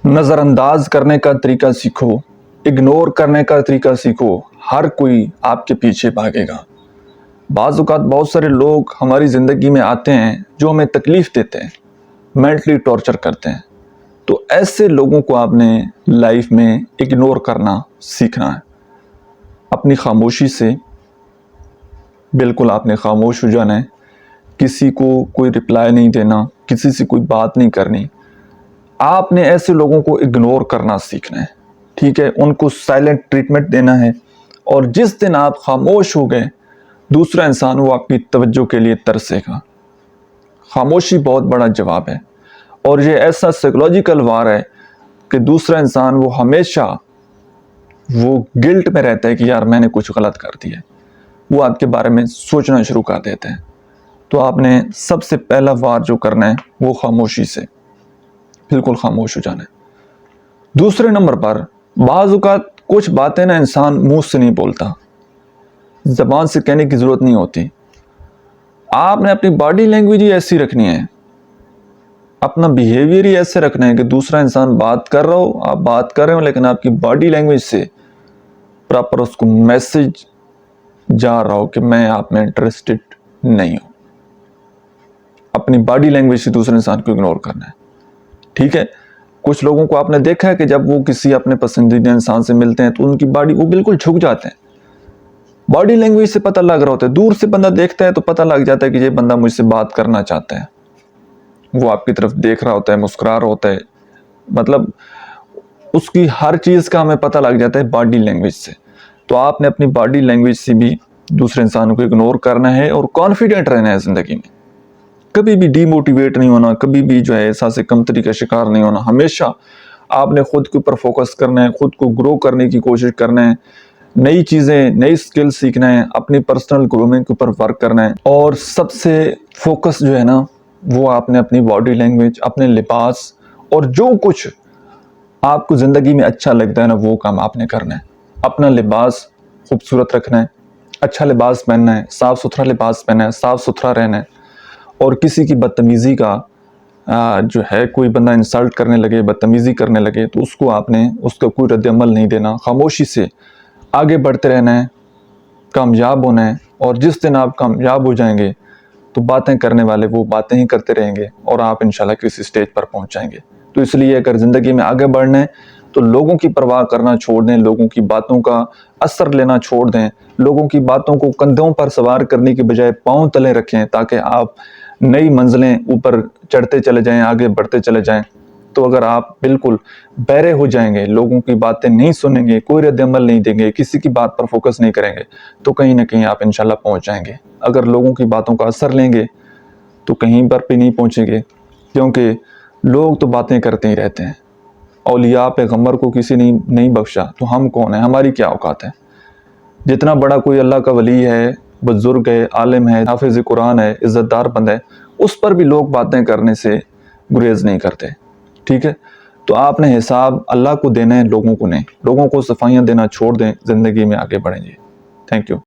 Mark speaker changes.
Speaker 1: نظر انداز کرنے کا طریقہ سیکھو، اگنور کرنے کا طریقہ سیکھو، ہر کوئی آپ کے پیچھے بھاگے گا۔ بعض اوقات بہت سارے لوگ ہماری زندگی میں آتے ہیں جو ہمیں تکلیف دیتے ہیں، مینٹلی ٹارچر کرتے ہیں، تو ایسے لوگوں کو آپ نے لائف میں اگنور کرنا سیکھنا ہے۔ اپنی خاموشی سے بالکل آپ نے خاموش ہو جانا ہے، کسی کو کوئی رپلائی نہیں دینا، کسی سے کوئی بات نہیں کرنی۔ آپ نے ایسے لوگوں کو اگنور کرنا سیکھنا ہے، ٹھیک ہے، ان کو سائلنٹ ٹریٹمنٹ دینا ہے، اور جس دن آپ خاموش ہو گئے دوسرا انسان وہ آپ کی توجہ کے لیے ترسے گا۔ خاموشی بہت بڑا جواب ہے، اور یہ ایسا سائیکولوجیکل وار ہے کہ دوسرا انسان وہ ہمیشہ وہ گلٹ میں رہتا ہے کہ یار میں نے کچھ غلط کر دیا، وہ آپ کے بارے میں سوچنا شروع کر دیتے ہیں۔ تو آپ نے سب سے پہلا وار جو کرنا ہے وہ خاموشی سے، بالکل خاموش ہو جانا ہے۔ دوسرے نمبر پر بعض اوقات کچھ باتیں نا انسان منہ سے نہیں بولتا، زبان سے کہنے کی ضرورت نہیں ہوتی۔ آپ نے اپنی باڈی لینگویج ہی ایسی رکھنی ہے، اپنا بیہیویئر ہی ایسے رکھنا ہے کہ دوسرا انسان بات کر رہا ہو، آپ بات کر رہے ہو، لیکن آپ کی باڈی لینگویج سے پراپر اس کو میسج جا رہا ہو کہ میں آپ میں انٹرسٹڈ نہیں ہوں۔ اپنی باڈی لینگویج سے دوسرے انسان کو اگنور کرنا ہے، ٹھیک ہے۔ کچھ لوگوں کو آپ نے دیکھا ہے کہ جب وہ کسی اپنے پسندیدہ انسان سے ملتے ہیں تو ان کی باڈی وہ بالکل جھک جاتے ہیں، باڈی لینگویج سے پتہ لگ رہا ہوتا ہے، دور سے بندہ دیکھتا ہے تو پتہ لگ جاتا ہے کہ یہ بندہ مجھ سے بات کرنا چاہتا ہے، وہ آپ کی طرف دیکھ رہا ہوتا ہے، مسکرا رہا ہوتا ہے، مطلب اس کی ہر چیز کا ہمیں پتہ لگ جاتا ہے باڈی لینگویج سے۔ تو آپ نے اپنی باڈی لینگویج سے بھی دوسرے انسان کو اگنور کرنا ہے اور کانفیڈنٹ رہنا ہے زندگی میں، کبھی بھی ڈی موٹیویٹ نہیں ہونا، کبھی بھی جو ہے احساس کمتری کا شکار نہیں ہونا۔ ہمیشہ آپ نے خود کے اوپر فوکس کرنا ہے، خود کو گرو کرنے کی کوشش کرنا ہے، نئی چیزیں، نئی سکل سیکھنا ہے، اپنی پرسنل گرومنگ کے اوپر ورک کرنا ہے، اور سب سے فوکس جو ہے نا وہ آپ نے اپنی باڈی لینگویج، اپنے لباس، اور جو کچھ آپ کو زندگی میں اچھا لگتا ہے نا وہ کام آپ نے کرنا ہے۔ اپنا لباس خوبصورت رکھنا ہے، اچھا لباس پہننا ہے، صاف ستھرا لباس پہننا ہے، صاف ستھرا رہنا ہے، اور کسی کی بدتمیزی کا جو ہے کوئی بندہ انسلٹ کرنے لگے، بدتمیزی کرنے لگے تو اس کو آپ نے اس کا کوئی رد عمل نہیں دینا، خاموشی سے آگے بڑھتے رہنا ہے، کامیاب ہونا ہے، اور جس دن آپ کامیاب ہو جائیں گے تو باتیں کرنے والے وہ باتیں ہی کرتے رہیں گے اور آپ انشاءاللہ کسی سٹیج پر پہنچ جائیں گے۔ تو اس لیے اگر زندگی میں آگے بڑھنا ہے تو لوگوں کی پرواہ کرنا چھوڑ دیں، لوگوں کی باتوں کا اثر لینا چھوڑ دیں، لوگوں کی باتوں کو کندھوں پر سوار کرنے کے بجائے پاؤں تلے رکھیں تاکہ آپ نئی منزلیں اوپر چڑھتے چلے جائیں، آگے بڑھتے چلے جائیں۔ تو اگر آپ بالکل بہرے ہو جائیں گے، لوگوں کی باتیں نہیں سنیں گے، کوئی رد عمل نہیں دیں گے، کسی کی بات پر فوکس نہیں کریں گے تو کہیں نہ کہیں آپ انشاءاللہ پہنچ جائیں گے۔ اگر لوگوں کی باتوں کا اثر لیں گے تو کہیں پر بھی نہیں پہنچیں گے، کیونکہ لوگ تو باتیں کرتے ہی رہتے ہیں۔ اولیاء پیغمبر کو کسی نے نہیں بخشا تو ہم کون ہیں، ہماری کیا اوقات ہے؟ جتنا بڑا کوئی اللہ کا ولی ہے، بزرگ ہے، عالم ہے، حافظ قرآن ہے، عزت دار بندہ ہے، اس پر بھی لوگ باتیں کرنے سے گریز نہیں کرتے، ٹھیک ہے۔ تو آپ نے حساب اللہ کو دینا ہے، لوگوں کو نہیں۔ لوگوں کو صفائیاں دینا چھوڑ دیں، زندگی میں آگے بڑھیں گے۔ Thank you.